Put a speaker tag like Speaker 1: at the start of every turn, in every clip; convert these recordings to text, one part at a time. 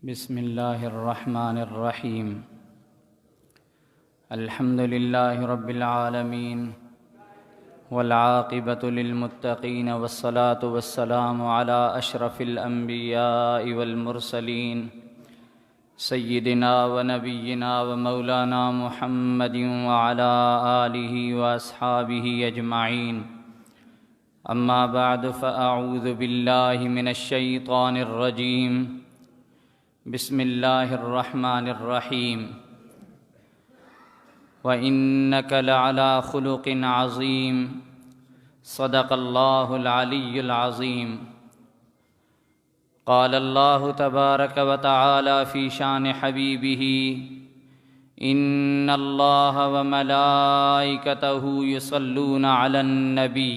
Speaker 1: बिस्मिल्लाहिर्रहमानिर्रहीम। अल्हम्दुलिल्लाहि रब्बिल आलमीन वल आक़िबतु लिल मुत्तक़ीन वस्सलातु वस्सलामु अला अशरफिल अंबियाइ वल मुरसलीन सय्यिदिना व नबिय्यिना व मौलाना मुहम्मदिन व अला आलिहि व अस्हाबिहि अजमाइन। अम्मा बअद फ़अऊज़ु बिल्लाहि मिनश शैतानिर रजीम। बिस्मिल्लाहिर्रहमानिर्रहीम। व इन्नक लअला खुलुक़िन अज़ीम। सदक़ल्लाहुल अलिय्युल अज़ीम। क़ाल अल्लाहु तबारक व तआला फ़ी शान हबीबिही इन्नल्लाह व मलाइकतहु युसल्लूना अलन नबी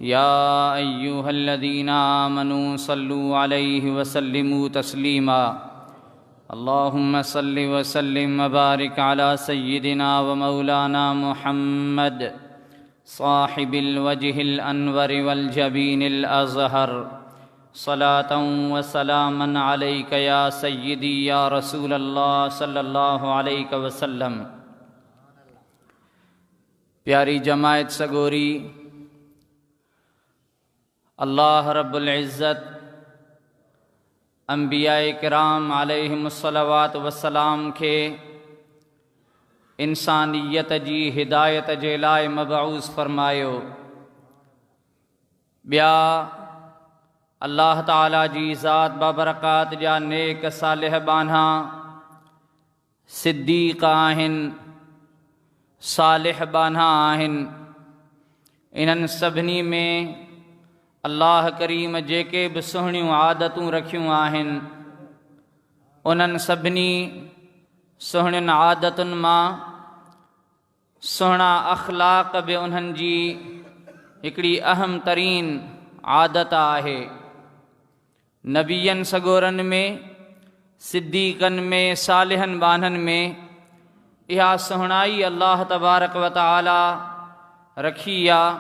Speaker 1: या अय्युहल्लज़ीना आमनू सल्लू अलैहि वसल्लिमू तस्लीमा। अल्लाहुम्मा सल्लि व सल्लिम व बारिक अला सय्यिदिना व मौलाना मुहम्मद साहिबिल वजहिल अनवर वल जबीनिल अज़हर। सलातन व सलामन अलैका या सय्यिदी या रसूलल्लाह सल्लल्लाहु अलैहि वसल्लम। प्यारी जमायत सगोरी, अल्लाह रब्बुल इज़्ज़त अंबियाए किराम अलैहिमुस्सलावातु वस्सलाम खे इंसानियत जी हिदायत जे लाइ मबऊस फरमायो। ॿिया अल्लाह ताला जी ज़ात बाबरकात जा नेक सालिह बाना सिद्दीक़ आहिनि, सालिह बाना आहिनि। इन्हनि सभिनी में अल्लाह करीम जेके बि सुहिणियूं आदतूं रखियूं आहिनि, उन्हनि सभिनी सुहिणियुनि आदतुनि मां सुहिणा अख़लाक़ बि उन्हनि जी हिकिड़ी अहम तरीन आदत आहे। नबियनि सगोरनि में, सिद्दीक़नि में, सालिहनि बाननि में इहा सुहिणाई अल्लाह तबारक व तआला रखी आहे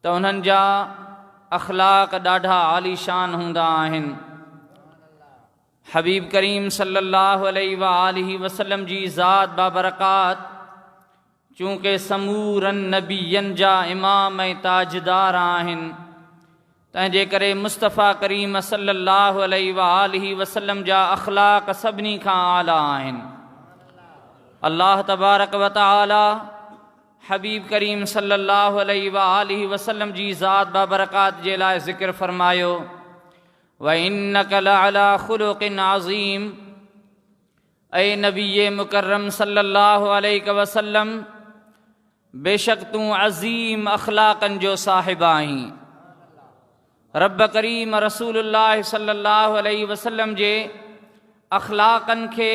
Speaker 1: त उन्हनि जा अख़लाक़ ॾाढा आलीशान हूंदा आहिनि। हबीब करीम सल्लल्लाहु अलैहि व आलिहि वसल्लम जी ज़ात बाबरकात चूँकि समूरनि नबियनि जा इमाम ऐं ताजदार आहिनि, तंहिंजे करे मुस्तफ़ा करीम सल्लल्लाहु अलैहि व आलिहि वसल्लम जा अख़लाक़ सभिनी खां आला आहिनि। अल्लाह तबारक व तआला हबीब करीम सल्लल्लाहु अलैहि व आलिहि वसल्लम जी ज़ात बाबरकात जे लाइ ज़िक्र फरमायो, व इन्नक लअला खुलुक़िन अज़ीम। ऐ नबी मुकर्रम सल्लल्लाहु अलैहि वसल्लम, बेशक तूं अज़ीम अख़लाक़नि जो साहिब आहीं। रब करीम रसूलुल्लाह सल्लल्लाहु अलैहि वसल्लम जे अख़लाक़नि खे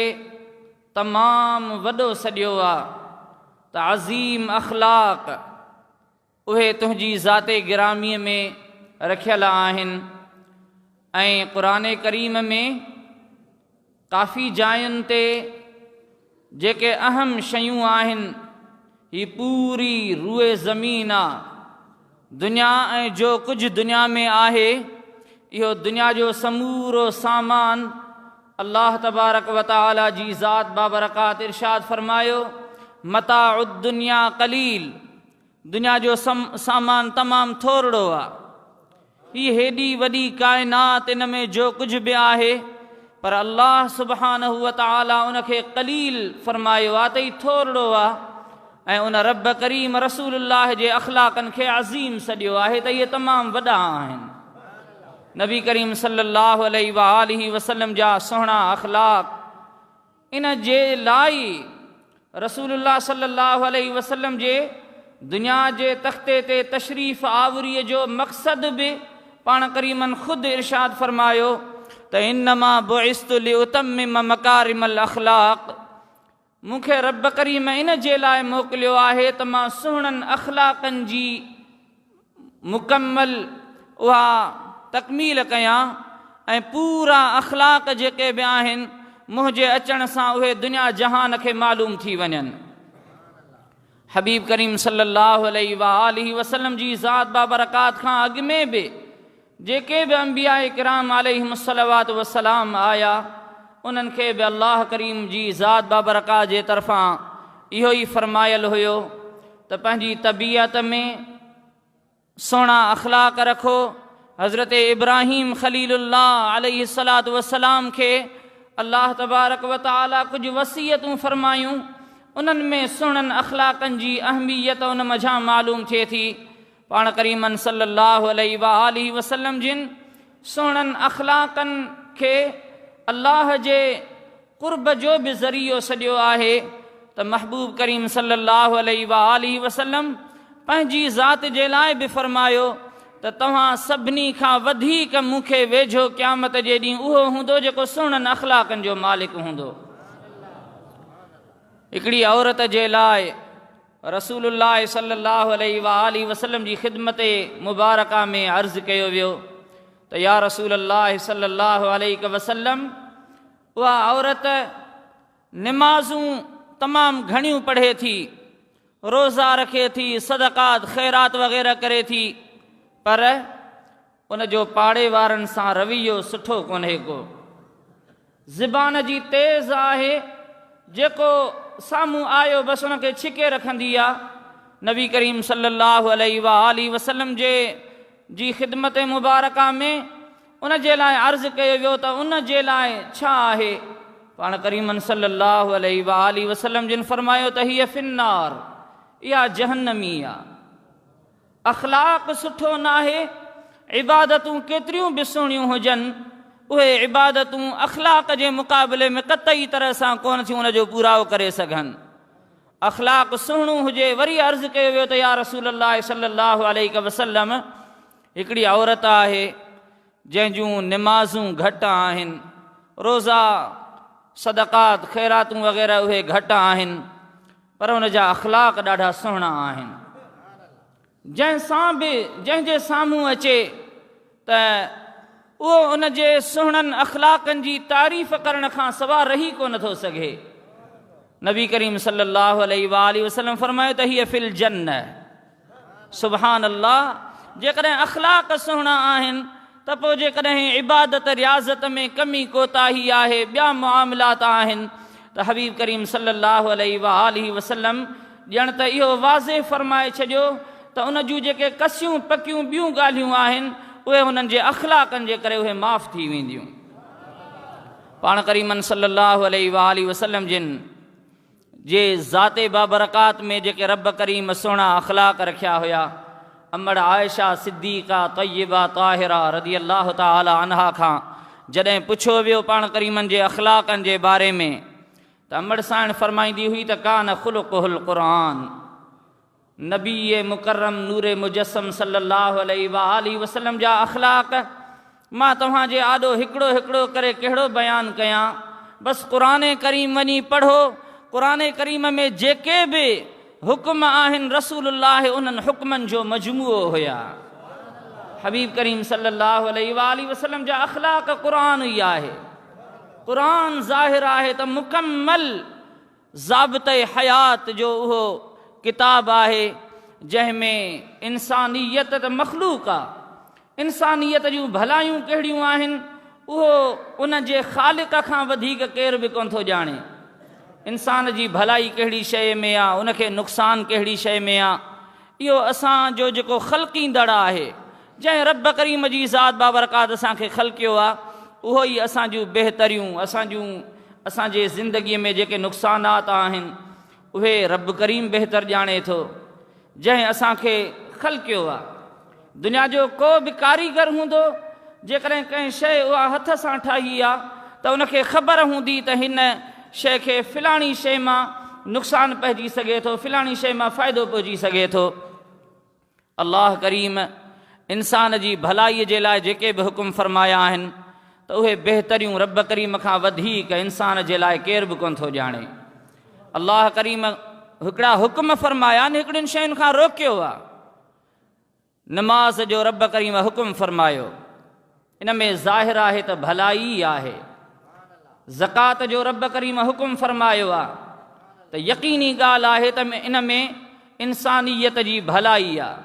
Speaker 1: तमामु वॾो सॾियो आहे त अज़ीम अख़लाक़ उहे तुंहिंजी ज़ाते गिरामीअ में रखियल आहिनि। ऐं क़ुरान करीम में काफ़ी जायुनि ते जेके अहम शयूं आहिनि, ही पूरी रूए ज़मीन आहे। दुनिया ऐं जो कुझु दुनिया में आहे, इहो दुनिया जो समूरो सामान अल्लाह तबारक व तआला जी ज़ात बाबरकात इरशाद फरमायो, मताउ दुनिया कलील। दुनिया जो सामान तमामु थोरो आहे। हीअ हेॾी वॾी काइनात, इन में जो कुझु बि आहे, पर अल्लाह सुब्हानहु व तआला उनखे कलील फरमायो आहे त ही थोरो आहे। ऐं उन रब करीम रसूलुल्लाह जे अख़लाक़नि खे अज़ीम सॾियो आहे त इहे तमामु वॾा आहिनि। नबी करीम सल्लल्लाहु अलैहि व आलिहि वसल्लम जा सुहिणा अख़लाक़, इन जे लाइ रसूलुल्लाह सल्लल्लाहु अलैहि वसल्लम जे दुनिया जे तख़्ते ते तशरीफ़ आवरीअ जो मक़सद बि पाण करीमन ख़ुदि इरशाद फरमायो त इन्नमा बुइस्तु लिउतम्मिम मकारिमल अख़लाक़। मूंखे रब करीम इन जे लाइ मोकिलियो आहे त मां सुहिणनि अख़लाक़नि जी मुकमल उहा तकमील कयां, ऐं पूरा अख़लाक़ जेके बि आहिनि मुंहिंजे अचण सां उहे दुनिया जहान खे मालूम थी वञनि। हबीब करीम सल्लल्लाहु अलैहि व आलिहि वसल्लम जी ज़ात बाबरकात खां अॻु में बि जेके बि अंबिया किराम अलैहिमुस्सलावातु वस्सलाम आया उन्हनि खे बि अल्लाह करीम जी ज़ात बाबरकात जे तरफ़ां इहो ई फरमायल हुयो त पंहिंजी तबीयत में सुहिणा अख़लाक़ रखो। हज़रत इब्राहीम ख़लीलुल्लाह अलैहिस्सलातु वस्सलाम खे अल्लाह तबारक व तआला कुझु वसीयतूं फ़रमायूं, उन्हनि में सुहिणनि अख़लाक़नि जी अहमियत उन मझां मालूम थिए थी। पाण करीमन सल्लल्लाहु अलैहि वसल्लम जिन सुहिणनि अख़लाक़नि खे अल्लाह जे क़ुर्ब जो बि ज़रियो सॼो आहे त महबूब करीम सल्लल्लाहु अलैहि वसल्लम पंहिंजी ज़ात जे लाइ बि फ़रमायो त तव्हां सभिनी खां वधीक मूंखे वेझो क़यामत जे ॾींहुं उहो हूंदो जेको सुहिणनि अख़लाक़नि जो मालिक हूंदो। हिकिड़ी औरत जे लाइ रसूलुल्लाह सल्लल्लाहु अलैहि वसल्लम जी ख़िदमत मुबारका में अर्ज़ु कयो वियो त या रसूलल्लाह सल्लल्लाहु अलैहि वसल्लम, उहा औरत निमाज़ूं तमामु घणियूं पढ़े थी, रोज़ा रखे थी, सदक़ात ख़ैरात वग़ैरह करे थी, पर उन जो पाड़े वारनि सां रवैयो सुठो कोन्हे को। ज़बान जी तेज़ आहे, जेको साम्हूं आयो बसि उनखे छिके रखंदी आहे। नबी करीम सल्लल्लाहु अलैहि वसल्लम जी ख़िदमत मुबारका में उन जे लाइ अर्ज़ु कयो वियो त उन जे लाइ छा आहे। पाण करीमन सल्लल्लाहु अलैहि वसल्लम जिन फरमायो त हीअ फिन्नार, इहा जहन्नमी आहे। अख़लाक़ सुठो न आहे, इबादतूं केतिरियूं बि सुहिणियूं हुजनि, उहे इबादतूं अख़लाक़ जे मुक़ाबले में क़तई तरह सां कोन थियूं उन जो पूराओ करे सघनि। अख़लाक़ सुहिणो हुजे। वरी अर्ज़ु कयो वियो त या रसूलल्लाह सल्लल्लाहु अलैहि वसल्लम, हिकिड़ी औरत आहे जंहिंजूं निमाज़ूं घटि आहिनि, रोज़ा सदक़ात ख़ैरातूं वग़ैरह उहे घटि आहिनि, पर उन जा अख़लाक़ ॾाढा सुहिणा आहिनि। जंहिंजे साम्हूं अचे त उहो उन जे सुहिणनि अख़लाक़नि जी तारीफ़ करण खां सवाइ रही कोन थो सघे। नबी करीम सल्लल्लाहु अलैहि वसल्लम फरमायो त हीअ फिल जन्नह। सुभान अल्लाह। जेकॾहिं अख़लाक़ सुहिणा आहिनि त पोइ जेकॾहिं इबादत रियाज़त में कमी कोताही आहे, ॿिया मुआमलात आहिनि, त हबीब करीम सल्लल्लाहु अलैहि वसल्लम ॼण त इहो वाज़े फ़रमाए छॾियो त उन जूं जेके कसियूं पकियूं ॿियूं ॻाल्हियूं आहिनि उहे हुननि जे अख़लाक़नि जे करे उहे माफ़ थी वेंदियूं। पाण करीमन सल्लल्लाहु अलैहि वसल्लम जिन जे ज़ाते बाबरकात में जेके रब करीम सुहिणा अख़लाक़ रखिया हुया, अमड़ आयशा सिद्दीक़ा तय्यबा ताहिरा रज़ी अल्लाह तआला अन्हा खां जॾहिं पुछो वियो पाण करीमन जे अख़लाक़नि जे बारे में, त अमड़ साण फरमाईंदी हुई त कान ख़ुलुक़ुहुल क़ुरान। नबी मुकर्रम नूरे मुजस्सम सल्लल्लाहु अलैहि वसल्लम जा अख़लाक़ मां तव्हांजे आॾो हिकिड़ो हिकिड़ो करे कहिड़ो बयानु कयां। बसि क़ुरान करीम वञी पढ़ो। क़ुरान करीम में जेके बि हुक्म आहिनि रसूलुल्लाह उन्हनि हुक्मनि जो मजमूओ हुया। हबीब करीम सल्लल्लाहु अलैहि वसल्लम जा अख़लाक़ क़ुरान ई आहे। क़ुरान ज़ाहिर आहे त मुकम्मल ज़ाबिते हयात जो उहो किताब आहे, जंहिंमें इंसानियत त मख़लूक़ आहे। इंसानियत जूं भलायूं कहिड़ियूं आहिनि उहो उन जे ख़ालिक़ खां वधीक केर बि कोन थो ॼाणे। इंसान जी भलाई कहिड़ी शइ में आहे, उनखे नुक़सानु कहिड़ी शइ में आहे, इहो असांजो जेको ख़ल्क़ींदड़ आहे, जंहिं रब करीम जी ज़ात बाबरकात असांखे ख़ल्क़ियो आहे, उहो ई असांजूं बहितरियूं असांजे ज़िंदगीअ में जेके नुक़सानात आहिनि उहे रब करीम बहितर ॼाणे थो, जंहिं असांखे ख़ल्क़ियो आहे। दुनिया जो को बि कारीगर हूंदो, जेकॾहिं कंहिं शइ उहा हथ सां ठाही आहे त उनखे ख़बर हूंदी त हिन शइ खे फ़िलाणी शइ मां नुक़सानु पइजी सघे थो, फ़िलाणी शइ मां फ़ाइदो पहुची सघे थो। अल्लाह करीम इंसान जी भलाईअ जे लाइ जेके बि हुकुम फ़रमाया आहिनि त उहे बहितरियूं रब करीम खां वधीक इंसान जे लाइ केर बि कोन थो ॼाणे। अल्लाह करीम हिकिड़ा हुकुम फ़रमाया आहिनि, हिकिड़ियुनि शयुनि खां रोकियो आहे। नमाज़ जो रब करीम हुकुम फ़रमायो, इन में ज़ाहिर आहे त भलाई आहे। ज़कात जो रब करीम हुकुम फ़रमायो आहे त यकीनी ॻाल्हि आहे त इन में इंसानियत जी भलाई आहे।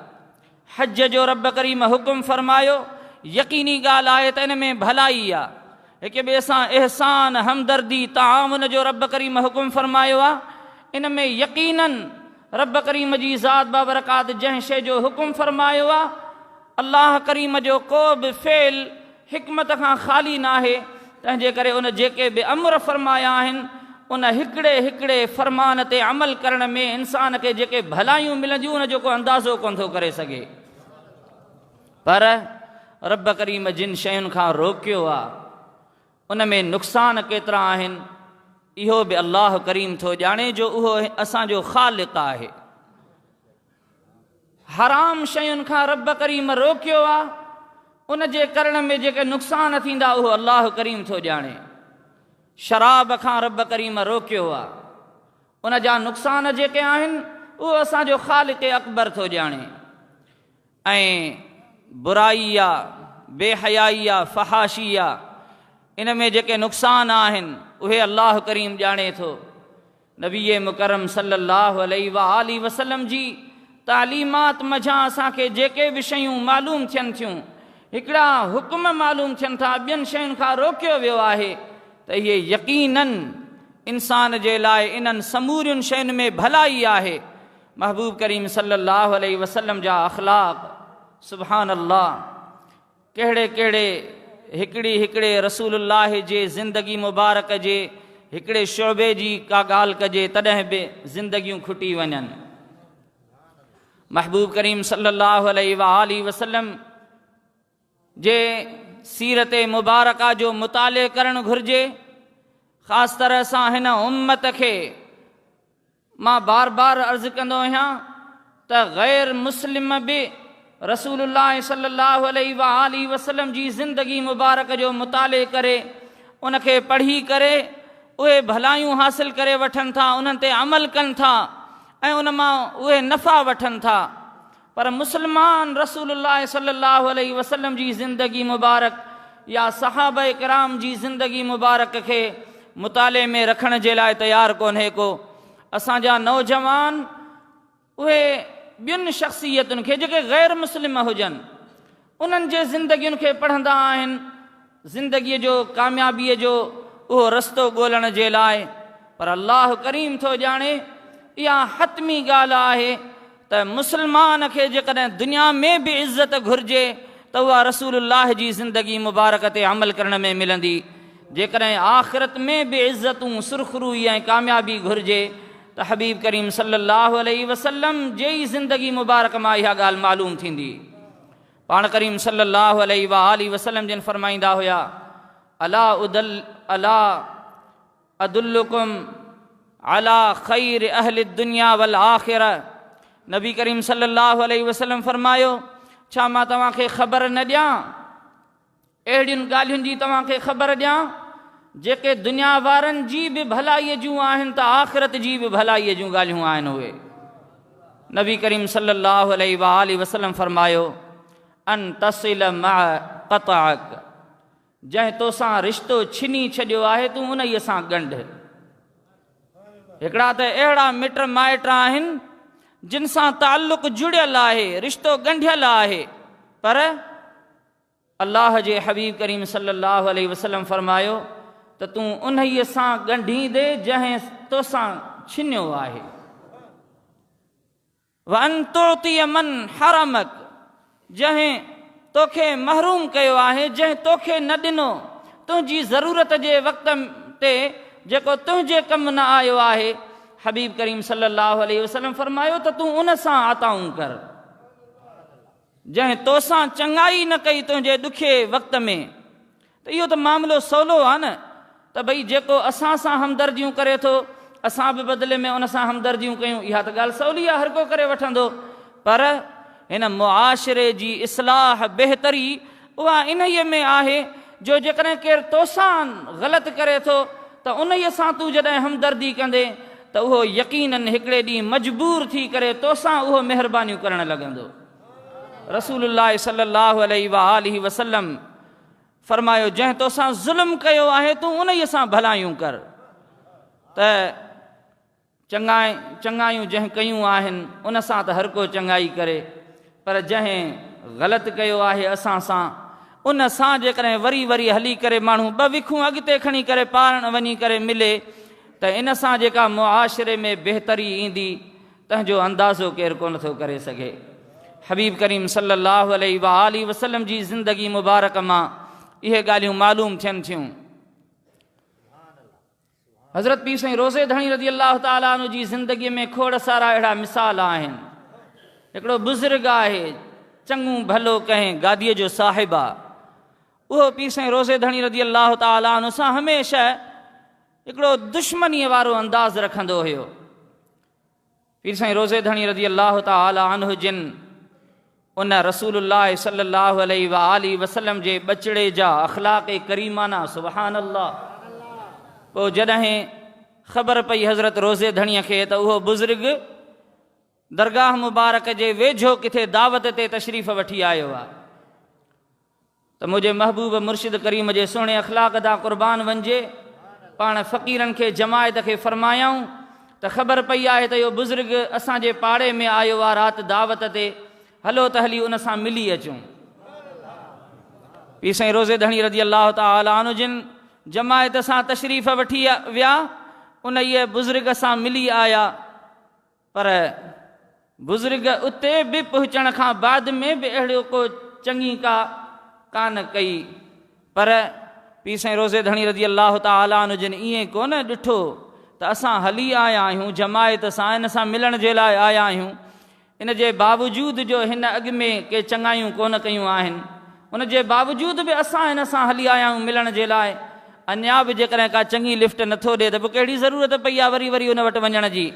Speaker 1: हज जो रब करीम हुकुम फ़रमायो, यकीनी ॻाल्हि आहे त इन में भलाई आहे। हिक ॿिए सां एहसान हमदर्दी ताउन जो रब करीम हुकुम फरमायो आहे। इन में यकीनन रब करीम जी ज़ात बाबरकात जंहिं शइ जो हुकुम फरमायो आहे, अल्लाह करीम जो को बि फ़ेल हिकमत खां ख़ाली न आहे। तंहिंजे करे उन जेके बि अमर फरमाया आहिनि उन हिकिड़े हिकिड़े फरमान ते अमल करण में इंसान खे जेके भलायूं मिलंदियूं उन जो को अंदाज़ो कोन थो करे सघे। पर रब करीम जिन शयुनि खां रोकियो आहे उन में नुक़सान केतिरा आहिनि इहो बि अल्लाह करीम थो ॼाणे, जो उहो असांजो ख़ालिक़ आहे। हराम शयुनि खां रब करीम रोकियो आहे, उन जे करण में जेके नुक़सान थींदा उहो अल्लाह करीम थो ॼाणे। शराब खां रब करीम रोकियो आहे, उन जा नुक़सान जेके आहिनि उहो असांजो ख़ालिक़ अकबर थो ॼाणे। ऐं बुराई आहे, बेहयाई आहे, फ़हाशी आहे, इन में जेके नुक़सान आहिनि उहे अल्लाह करीम ॼाणे थो। नबी मुकरम सल्लल्लाहु अलैहि वसल्लम जी तालीमात मझां असांखे जेके बि शयूं मालूम थियनि थियूं, हिकिड़ा हुकुम मालूम थियनि था, ॿियनि शयुनि खां रोकियो वियो आहे, त इहे यकीनन इंसान जे लाइ इन्हनि समूरियुनि शयुनि में भलाई आहे। महबूब करीम सल्लल्लाहु अलैहि वसल्लम जा अख़लाक़ सुभान अल्लाह कहिड़े कहिड़े हिकिड़े रसूलुल्लाह जे ज़िंदगी मुबारक जे हिकिड़े शोबे जी का ॻाल्हि कजे तॾहिं बि ज़िंदगियूं खुटी वञनि। महबूब करीम सल्लल्लाहु अलैहि वसल्लम जे सीरत मुबारका जो मुताले करणु घुरिजे। ख़ासि तरह सां हिन उम्मत खे मां बार बार अर्ज़ु कंदो आहियां त ग़ैर मुस्लिम बि रसूलुल्लाह सल्लल्लाहु अलैहि वसल्लम जी ज़िंदगी मुबारक जो मुताले करे उनखे पढ़ी करे उहे भलायूं हासिल करे वठनि था, उन्हनि ते अमल कनि था ऐं उन मां उहे नफ़ा वठनि था। पर मुस्लमान रसूलुल्लाह सल्लल्लाहु अलैहि वसल्लम जी ज़िंदगी मुबारक या सहाबा किराम जी ज़िंदगी मुबारक खे मुताले में रखण जे लाइ तयारु कोन्हे को। असांजा नौजवान उहे ॿियुनि शख़्सियतुनि खे जेके ग़ैर मुस्लिम हुजनि उन्हनि जे ज़िंदगियुनि खे पढ़ंदा आहिनि ज़िंदगीअ जो कामयाबीअ जो उहो रस्तो ॻोल्हण जे लाइ। पर अल्लाह करीम थो ॼाणे इहा हतमी ॻाल्हि आहे त मुस्लमान खे जेकॾहिं दुनिया में बि इज़त घुरिजे त उहा रसूलुल्लाह जी ज़िंदगी मुबारक ते अमल करण में मिलंदी। जेकॾहिं आख़िरत में बि इज़तूं सुरख़ुरूई ऐं कामयाबी घुरिजे त हबीब करीम सल्लल्लाहु अलैहि वसल्लम जे ई ज़िंदगी मुबारक मां इहा ॻाल्हि मालूम थींदी। पाण करीम सल्लल्लाहु अलैहि वसल्लम जिन फरमाईंदा हुया अला अदुल्लुकुम अला ख़ैर अहलि दुनिया वल आख़िरा। नबी करीम सल्लल्लाहु अलैहि वसल्लम फरमायो, छा मां तव्हांखे ख़बर न ॾियां, अहिड़ियुनि ॻाल्हियुनि जी तव्हांखे ख़बर ॾियां जेके दुनिया वारनि जी बि भलाईअ जूं आहिनि त आख़िरत जी बि भलाईअ जूं ॻाल्हियूं आहिनि। उहे नबी करीम सल्लल्लाहु अलैहि वसल्लम फरमायो, अन तसिल मा क़तअक, जंहिं तोसां रिश्तो छिनी छॾियो आहे तूं उन ई सां ॻंढ। हिकिड़ा त अहिड़ा मिट माइट आहिनि जिन सां ताल्लुक़ जुड़ियल आहे, रिश्तो ॻंढियल आहे, पर अल्लाह जे हबीब करीम सल्लल्लाहु अलैहि वसल्लम फरमायो त तूं उन ई सां ॻंढींदे जंहिं तोसां छिनियो आहे। वन तुअती मन हरमक, जंहिं तोखे महरूम कयो आहे, जंहिं तोखे न ॾिनो, तुंहिंजी ज़रूरत जे वक़्त ते जेको तुंहिंजे कमु न आयो आहे, हबीब करीम सल्लल्लाहु अलैहि वसल्लम फरमायो त तूं उन सां अताऊं कर। जंहिं तोसां चङाई न कई तुंहिंजे ॾुखे वक़्त में, त इहो त मामिलो सवलो आहे न, त भई जेको असां सां हमदर्दियूं करे थो असां बि बदिले में उन सां हमदर्दियूं कयूं, इहा त ॻाल्हि सवली आहे, हर को करे वठंदो। पर हिन मुआशिरे जी इस्लाह बहितरी उहा इन ई में आहे जो जेकॾहिं केरु तोसां ग़लति करे थो त उन ई सां तूं जॾहिं हमदर्दी कंदे त उहो यकीनन हिकिड़े ॾींहुं मजबूर थी करे तोसां उहो महिरबानियूं करणु लॻंदो। रसूलुल्लाह सल्लल्लाहु अलैहि वसल्लम फरमायो, जंहिं तोसां ज़ुल्म कयो आहे तूं उन ई सां भलायूं कर। त चङायूं जंहिं कयूं आहिनि उन सां त हर को चङाई करे, पर जंहिं ग़लति कयो आहे असां सां उन सां जेकॾहिं वरी वरी हली करे माण्हू ॿ विखूं अॻिते खणी करे पाण वञी करे मिले त इन सां जेका मुआशिरे में बहितरी ईंदी तंहिंजो अंदाज़ो केरु कोन थो करे सघे। हबीब करीम सल्लल्लाहु अलैहि वसल्लम जी ज़िंदगी मुबारक मां इहे ॻाल्हियूं मालूम थियनि थियूं। हज़रत पीर साईं रोज़े धणी रज़ी अलाह ताला अन्हु जी ज़िंदगीअ में खोड़ सारा अहिड़ा मिसाल आहिनि। हिकिड़ो बुज़ुर्ग आहे, चङो भलो कंहिं गादीअ जो साहिबु आहे। उहो पीर साईं रोज़े धणी रज़ी अलाह ताला अन्हु सां हमेशह हिकिड़ो दुश्मनीअ वारो अंदाज़ रखंदो हुयो। पीर साईं रोज़े धणी रज़ी अलाह ताला अन्हु जिन उन रसूलुल्लाह सल्लल्लाहु अलैहि वसल्लम जे बचड़े जा अख़लाक़ करीमाना सुबहान अल्लाह। पोइ जॾहिं ख़बर पई हज़रत रोज़े धणीअ खे त उहो बुज़ुर्ग दरगाह मुबारक जे वेझो किथे दावत ते तशरीफ़ वठी आयो आहे त मुंहिंजे महबूब मुर्शिद करीम जे सुहिणे अख़लाक़ दा क़ुर्बान वञिजे। पाण फ़क़ीरनि खे जमायत खे फ़रमायूं त ख़बर पई आहे त इहो बुज़ुर्ग असांजे पाड़े में आयो आहे राति दावत ते, हलो त हली उन सां मिली अचूं। पीर साईं रोज़े धणी रज़ी अलाह ताला अन्हु जिन जमायत सां तशरीफ़ वठी विया, उन इहे बुज़ुर्ग सां मिली आया। पर बुज़ुर्ग उते बि पहुचण खां बाद में बि अहिड़ो को चङी का कान कई। पर पीर साईं रोज़े धणी रज़ी अलाह ताला अन्हु जिन ईअं कोन ॾिठो त असां हली आया आहियूं जमायत सां, इन सां मिलण जे लाइ आया आहियूं। इन जे बावजूद जो हिन अॻु में के चङायूं कोन कयूं आहिनि, उन जे बावजूद बि असां हिन सां हली आया आहियूं मिलण जे लाइ। अञा बि जेकॾहिं का चङी लिफ्ट नथो ॾिए त पोइ कहिड़ी ज़रूरत पई आहे वरी वरी उन वटि वञण जी।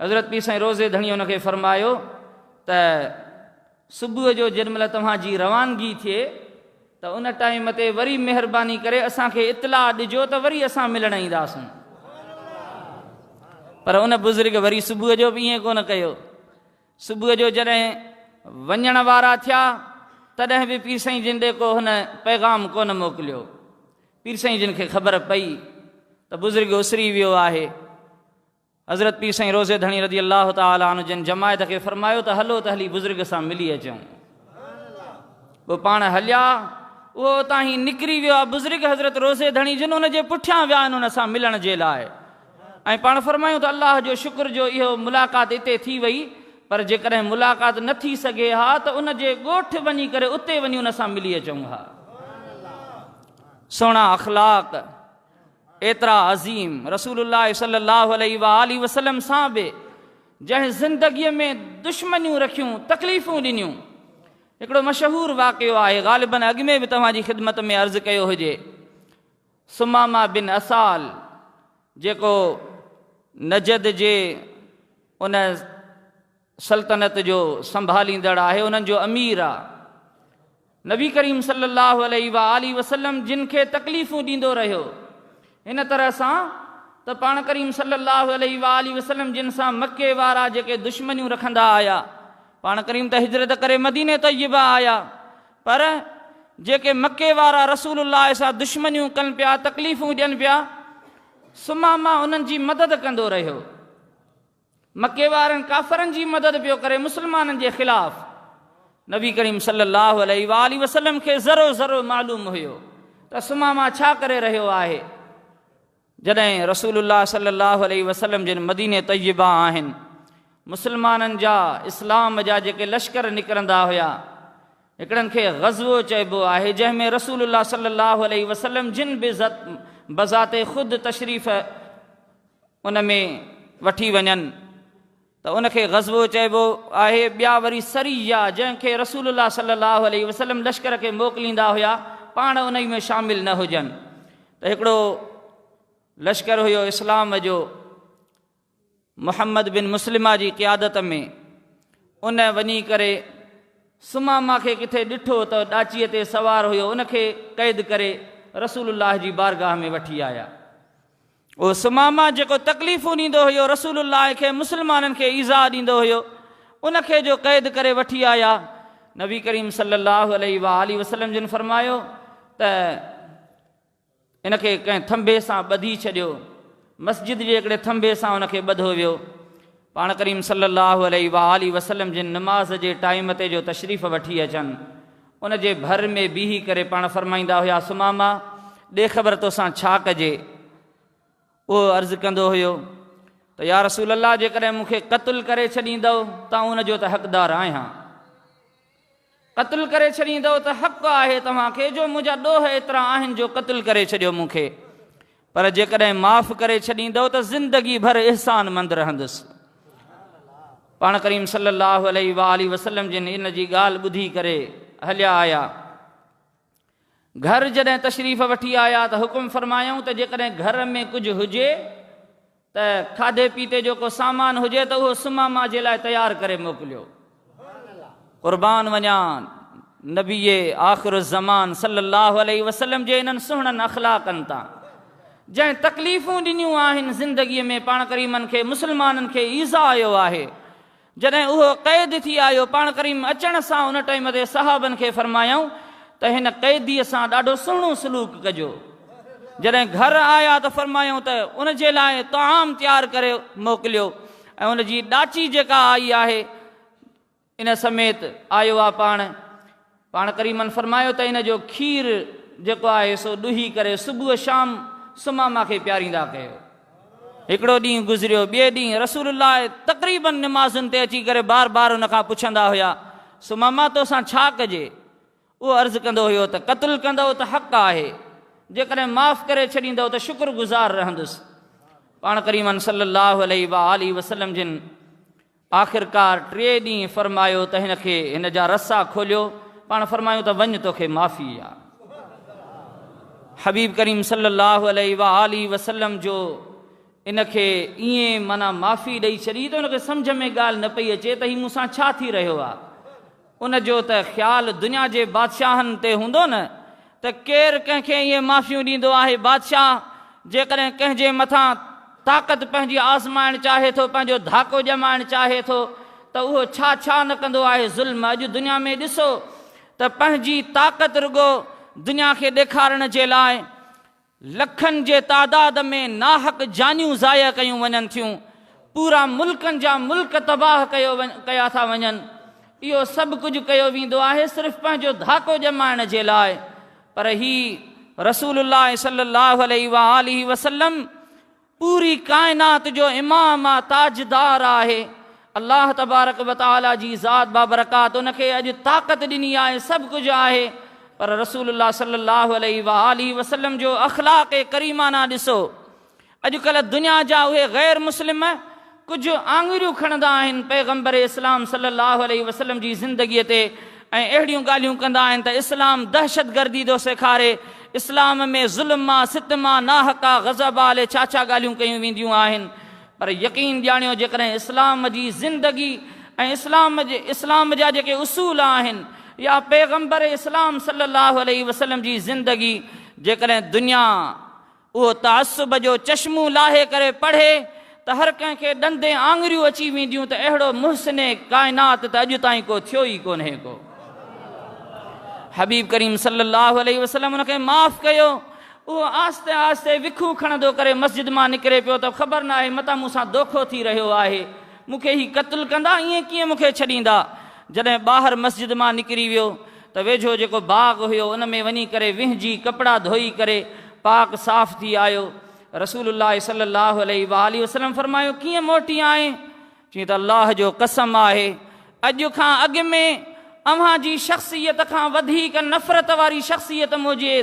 Speaker 1: हज़रत पीर साईं रोज़े धणी हुनखे फ़रमायो त सुबुह जो जेॾीमहिल तव्हांजी रवानगी थिए त उन टाइम ते वरी महिरबानी करे असांखे इतलाह ॾिजो त वरी असां मिलण ईंदासूं। पर उन बुज़ुर्ग वरी सुबुह जो बि ईअं कोन कयो। सुबुह जो जॾहिं वञण वारा थिया तॾहिं बि पीर साईं जिन ॾे को हुन पैगाम कोन मोकिलियो। पीर साईं जिन खे ख़बर पई त बुज़ुर्ग उसरी वियो आहे। हज़रत पीर साईं रोज़े धणी रज़ी अलाह ताला अन्हु जिन जमायत खे फ़रमायो त हलो त हली बुज़ुर्ग सां मिली अचूं। पोइ पाण हलिया, उहो उतां ई निकिरी वियो आहे बुज़ुर्ग हज़रत रोज़े धणी जिन हुन जे पुठियां विया आहिनि हुन सां मिलण जे लाइ। ऐं पाण फ़रमायूं त अलाह जो शुक्र जो इहो मुलाक़ात हिते थी वई, पर जेकॾहिं मुलाक़ात न थी सघे हा त उन जे ॻोठ वञी करे उते वञी उन सां मिली अचूं हा। सुहिणा अख़लाक़ एतिरा अज़ीम रसूलुल्लाह सल्लल्लाहु अलैहि वसल्लम सां बि जंहिं ज़िंदगीअ में दुश्मनियूं रखियूं, तकलीफ़ूं ॾिनियूं। हिकिड़ो मशहूरु वाक़ियो आहे, ग़ालिबन अॻु में बि तव्हांजी ख़िदमत में अर्ज़ु कयो हुजे। सुमामा बिन असाल जेको नजद जे उन सल्तनत जो संभालींदड़ आहे, उन्हनि जो अमीर आहे। नबी करीम सल्लल्लाहु अलैहि वसल्लम जिन खे तकलीफ़ूं ॾींदो रहियो, हिन तरह सां त पाण करीम सल्लल्लाहु अलैहि वसल्लम जिन सां मके वारा जेके दुश्मनियूं रखंदा आया, पाण करीम त हिजरत करे मदीने तय्यबा आया, पर जेके मके वारा रसूलुल्लाह सां दुश्मनियूं कनि पिया, तकलीफ़ूं ॾियनि पिया, सुमामा उन्हनि जी मदद कंदो रहियो। मके वारनि काफ़रनि जी मदद पियो करे मुस्लमाननि जे ख़िलाफ़। नबी करीम सल्लल्लाहु अलैहि वसल्लम खे ज़रो ज़रो मालूम हुयो त सुमामा छा करे रहियो आहे। जॾहिं रसूलुल्लाह सल्लल्लाहु अलैहि वसल्लम जिन मदीने तय्यबा आहिनि, मुस्लमाननि जा इस्लाम जा जेके लश्कर निकिरंदा हुया, हिकिड़नि खे ग़ज़वो चइबो आहे, जंहिंमें रसूलुल्लाह सल्लल्लाहु अलैहि वसल्लम जिन बि बज़ाते ख़ुदि तशरीफ़ उन में वठी वञनि त उनखे ग़ज़वो चइबो आहे। ॿिया वरी सरिया, जंहिंखे रसूलुल्लाह सल्लल्लाहु अलैहि वसल्लम लश्कर खे मोकिलींदा हुया, पाण उन में शामिल न हुजनि। त हिकिड़ो लश्कर हुयो इस्लाम जो, मुहम्मद बिन मुस्लिमा जी क़ियादत में। उन वञी करे सुमामा खे किथे ॾिठो त ॾाचीअ ते सवार हुयो, उनखे क़ैद करे रसूलुल्लाह जी बारगाह में वठी आया। उहो सुमामा जेको तकलीफ़ूं ॾींदो हुयो रसूलुल्लाह खे, मुस्लमाननि खे ईज़ा ॾींदो हुयो, उनखे जो क़ैद करे वठी आया। नबी करीम सल्लल्लाहु अलैहि वसल्लम जिन फरमायो त इनखे कंहिं थंभे सां ॿधी छॾियो। मस्जिद जे हिकिड़े थंभे सां उनखे ॿधो वियो। पाण करीम सल्लल्लाहु अलैहि वसल्लम जिन नमाज़ जे टाइम ते जो तशरीफ़ वठी अचनि, उन जे भर में बीही करे पाण फरमाईंदा हुया, सुमामा ॾे ख़बर तोसां छा कजे। उहो अर्ज़ु कंदो हुयो त या रसूल अल्लाह, जेकॾहिं मूंखे क़त्ल करे छॾींदव त उनजो त हक़दार आहियां। क़त्ल करे छॾींदव त हक़ आहे तव्हांखे, जो मुंहिंजा ॾोह एतिरा आहिनि जो क़त्ल करे छॾियो मूंखे। पर जेकॾहिं माफ़ करे छॾींदव त ज़िंदगी भर इहसानमंद रहंदुसि। पाण करीम सल्लल्लाहु अलैहि वसल्लम जिन इन जी ॻाल्हि ॿुधी करे हलिया आया। घर जॾहिं तशरीफ़ वठी आया त हुकुम फरमायूं त जेकॾहिं घर में कुझु हुजे त खाधे पीते जो को सामान हुजे त उहो सुमामा जे लाइ तयारु करे मोकिलियो। क़ुर्बान वञा नबी आख़िर ज़मान सल्लल्लाहु अलैहि वसल्लम जे इन्हनि सुहिणनि अख़लाक़नि तां, जंहिं तकलीफ़ूं ॾिनियूं आहिनि ज़िंदगीअ में पाण करीमनि खे, मुस्लमाननि खे ईज़ा आयो आहे। जॾहिं उहो क़ैद थी आयो, पाण करीम अचण सां उन टाइम ते सहाबनि खे फरमायूं त हिन क़ैदीअ सां ॾाढो सुहिणो सलूक कजो। जॾहिं घर आया त फरमायूं त उन जे लाइ तआम तयारु करे मोकिलियो। ऐं उन जी ॾाची जेका आई आहे इन समेत आयो आहे। पाण करीमनि फरमायो त इन जो खीर जेको आहे सो ॾुही करे सुबुह शाम सुमामा खे प्यारींदा कयो। हिकिड़ो ॾींहुं गुज़रियो, ॿिए ॾींहुं रसूलुल्लाह तक़रीबन निमाज़ुनि ते अची करे बार बार उन खां पुछंदा हुया, सुमामा तोसां छा कजे। उहो अर्ज़ु कंदो हुयो त क़त्ल कंदव त हक़ आहे, जेकॾहिं माफ़ करे छॾींदव त शुक्रगुज़ार रहंदुसि। पाण करीमन सल्लल्लाहु अलैहि वसल्लम जिन आख़िरकार 3 ॾींहं फरमायो त हिनखे हिन जा रसा खोलियो। पाण फरमायूं त वञ तोखे माफ़ी आहे। हबीब करीम सल्लल्लाहु अलैहि वसल्लम जो इनखे ईअं माना माफ़ी ॾेई छॾी त उनखे सम्झ में ॻाल्हि न पई अचे त हीउ मूंसां छा थी रहियो आहे। उनजो त ख़्यालु दुनिया जे बादशाहनि ते हूंदो न त केरु कंहिंखे ईअं माफ़ियूं ॾींदो आहे। बादशाह जेकॾहिं कंहिंजे मथां ताक़त पंहिंजी आज़माइणु चाहे थो, पंहिंजो धाको ॼमाइणु चाहे थो त उहो छा छा न कंदो आहे ज़ुल्म। अॼु दुनिया में ॾिसो त पंहिंजी ताक़त रुगो दुनिया खे ॾेखारण जे लाइ लखनि जे तादाद में नाहक जानियूं ज़ाया कयूं वञनि थियूं। पूरा मुल्कनि जा मुल्क तबाह कया था वञनि। इहो सभु कुझु कयो वेंदो आहे सिर्फ़ु पंहिंजो धाको ॼमाइण जे लाइ। पर ही रसूलुल्लाह सल्लल्लाहु अलैहि वसल्लम पूरी काइनात जो इमाम आहे, ताजदार आहे। अल्लाह तबारक व तआला जी ज़ात बाबरकात उनखे अॼु ताक़त ॾिनी आहे, सभु कुझु आहे। पर रसूलुल्लाह सल्लल्लाहु अलैहि वसल्लम जो अख़लाक़ करीमाना ॾिसो। अॼुकल्ह दुनिया जा उहे गैर मुस्लिम कुझु आङुरियूं खणंदा आहिनि पैगंबर इस्लाम सल्लल्लाहु अलैहि वसल्लम जी ज़िंदगीअ ते ऐं अहिड़ियूं ॻाल्हियूं कंदा आहिनि त इस्लाम दहशतगर्दी थो सेखारे, इस्लाम में ज़ुल्म आहे, सितम आहे, नाहक आहे, ग़ज़ब आहे, छा छा ॻाल्हियूं कयूं वेंदियूं आहिनि। पर यकीन ॼाणियो जेकॾहिं इस्लाम जी ज़िंदगी ऐं इस्लाम जा जेके उसूल आहिनि या पैगंबर इस्लाम सल्लल्लाहु अलैहि वसल्लम जी ज़िंदगी जेकॾहिं दुनिया उहो तअस्सुब जो चश्मो लाहे करे पढ़े त हर कंहिंखे ॾंदे आङुरियूं अची वेंदियूं त अहिड़ो मुहसिने काइनात त अॼु ताईं को थियो ई कोन्हे को। हबीब करीम सल्लल्लाहु अलैहि वसल्लम उनखे माफ़ कयो। उहो आस्ते आस्ते विखूं खणंदो करे मस्जिद मां निकिरे पियो त ख़बर न आहे मतां मूंसां दोखो थी रहियो आहे, मूंखे ही क़त्ल कंदा, ईअं कीअं मूंखे छॾींदा। जॾहिं ॿाहिरि मस्जिद मां निकिरी वियो त वेझो जेको बाग़ हुयो उन में वञी करे विहिंजी कपिड़ा धोई करे पाक साफ़ थी आयो। रसूलुल्लाह सल्लल्लाहु अलैहि वसल्लम फरमायो, कीअं मोटी आए? चई त अल्लाह जो कसम आहे, अॼु खां अॻु में अव्हां जी शख़्सियत खां वधीक नफ़रत वारी शख़्सियत मुंहिंजे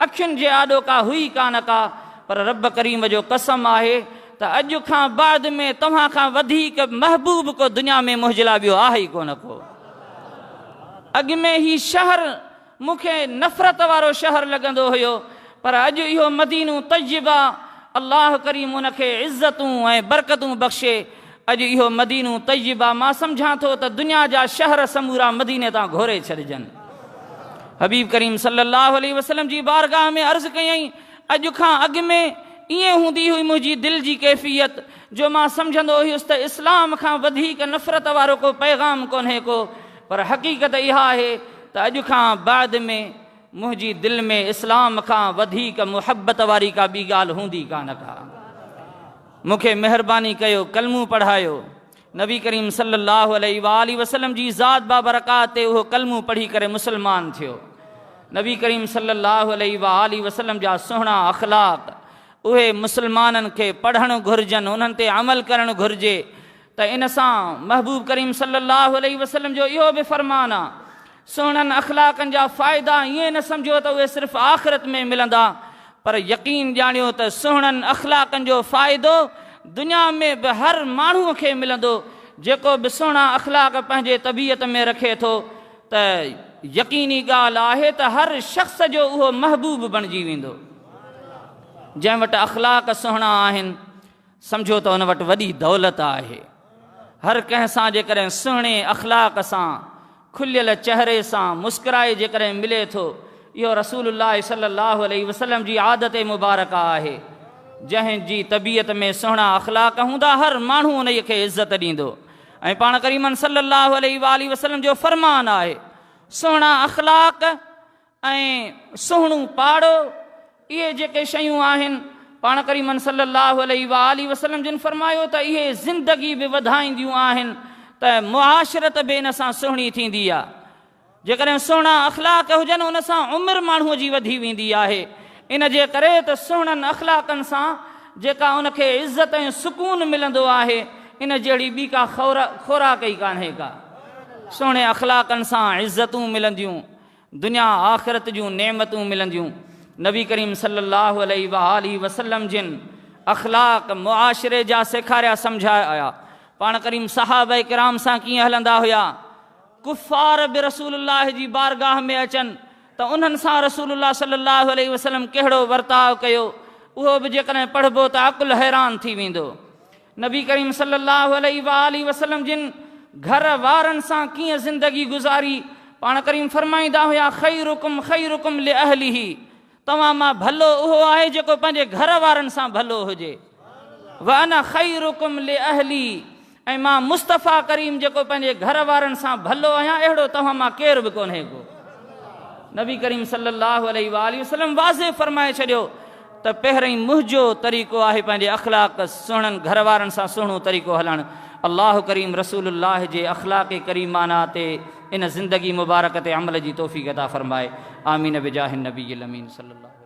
Speaker 1: अखियुनि जे आॾो का हुई कान का। पर रब करीम जो कसम आहे त अॼु खां बाद में तव्हां खां वधीक महबूब को दुनिया में मुंहिंजे लाइ ॿियो आहे ई कोन को। अॻु में ही शहर मूंखे नफ़रत वारो शहर लॻंदो हुयो, पर अॼु इहो मदीनो तय्यबा अल्लाह करीम उनखे इज़तूं ऐं बरकतूं बख़्शे। अॼु इहो मदीनो तय्यबा मां सम्झां थो त दुनिया जा शहर समूरा मदीने तां घोरे छॾिजनि। हबीब करीम सल्लल्लाहु अलैहि वसल्लम जी बारगाह में अर्ज़ु कयईं, अॼु खां अॻु में ईअं हूंदी हुई मुंहिंजी दिलि जी कैफ़ियत जो मां सम्झंदो हुयुसि त इस्लाम खां वधीक नफ़रत वारो को पैगाम कोन्हे को। पर हक़ीक़त इहा आहे त अॼु खां बाद में मुंहिंजी दिलि में इस्लाम खां वधीक मुहबत वारी का ॿी ॻाल्हि हूंदी कान का। मूंखे महिरबानी कयो, कलमू पढ़ायो, नबी करीम सल्लल्लाहु अलैहि वसल्लम जी ज़ात बाबरकात ते उहो कलमो पढ़ी करे मुसलमान थियो। नबी करीम सल्लल्लाहु अलैहि वसल्लम जा सुहिणा अखलाक उहे मुसलमाननि खे पढ़णु घुरिजनि, उन्हनि ते अमल करणु घुरिजे। त इन सां महबूब करीम सल्लल्लाहु अलैहि वसल्लम जो इहो बि फ़रमान आहे, सुहिणनि अखलाकनि जा फ़ाइदा ईअं न सम्झो त उहे सिर्फ़ु आख़िरत में मिलंदा, पर यकीन ॼाणियो त सुहिणनि अखलाकनि जो फ़ाइदो दुनिया में बि हर माण्हूअ खे मिलंदो। जेको बि सुहिणा अखलाक पंहिंजे तबीयत में रखे थो त यकीनी ॻाल्हि आहे त हर शख़्स जो उहो महबूब बणिजी वेंदो। जंहिं वटि अखलाक सुहिणा आहिनि सम्झो त हुन वटि वॾी दौलत आहे। हर कंहिं सां जेकॾहिं सुहिणे अखलाक सां खुलियल चहिरे सां मुस्कुराए जेकॾहिं मिले थो, इहो रसूलुल्लाह सल्लल्लाहु अलैहि वसल्लम जी आदत मुबारक आहे। जंहिंजी तबीयत में सुहिणा अखलाक हूंदा हर माण्हू उन खे इज़त ॾींदो। ऐं पाण करीमन सल्लल्लाहु अलैहि वसल्लम जो फ़रमान आहे, सुहिणा अखलाक ऐं सुहिणो पाड़ो इहे जेके शयूं आहिनि, पाण करीमन सल्लल्लाहु अलैहि वसल्लम जिन फ़रमायो त इहे ज़िंदगी बि वधाईंदियूं आहिनि, त मुआशरत बि इन सां सुहिणी थींदी आहे। जेकॾहिं सुहिणा अखलाक हुजनि उन सां उमिरि माण्हूअ जी वधी वेंदी आहे। इन जे करे त सुहिणनि अखलाकनि सां जेका उनखे इज़त ऐं सुकून मिलंदो आहे, इन जहिड़ी ॿी का खोराक ई कान्हे का। सुहिणे अखलाकनि सां इज़तूं मिलंदियूं, दुनिया आख़िरत जूं नेमतूं मिलंदियूं। नबी करीम सल्लल्लाहु अलैहि वसल्लम जिन अखलाक मुआशिरे जा सेखारिया सम्झाया। पाण करीम सहाबा किराम सां कीअं हलंदा हुया। कुफ़ार बि रसूलुल्लाह जी बारगाह में अचनि त उन्हनि सां रसूलुल्लाह सल्लल्लाहु अलैहि वसल्लम कहिड़ो वर्ताव कयो, उहो बि जेकॾहिं पढ़िबो त अकुल हैरान थी वेंदो। नबी करीम सल्लल्लाहु अलैहि वसल्लम जिन घर वारनि सां कीअं ज़िंदगी गुज़ारी, पाण करीम फरमाईंदा हुया, ख़ैरुकुम ख़ैरुकुम लि अहलिही, तव्हां मां भलो उहो आहे जेको पंहिंजे घर वारनि सां भलो हुजे। व अना ख़ैरुकुम लि अहली, ऐं मां मुस्तफ़ा करीम जेको पंहिंजे घर वारनि सां भलो आहियां, अहिड़ो तव्हां मां केर बि कोन्हे को। नबी करीम सल्लल्लाहु अलैहि वसल्लम वाज़े फरमाए छॾियो त पहिरीं मुंहिंजो तरीक़ो आहे पंहिंजे अखलाक सुहिणनि घर वारनि सां सुहिणो तरीक़ो हलणु। अल्लाह करीम रसूलुल्लाह जे अखलाक करीमाना ते इन ज़िंदगी मुबारक ते अमल जी तौफ़ीक़ अता फरमाए। आमीन बिजाह नबी अमीन सल्लल्लाहु।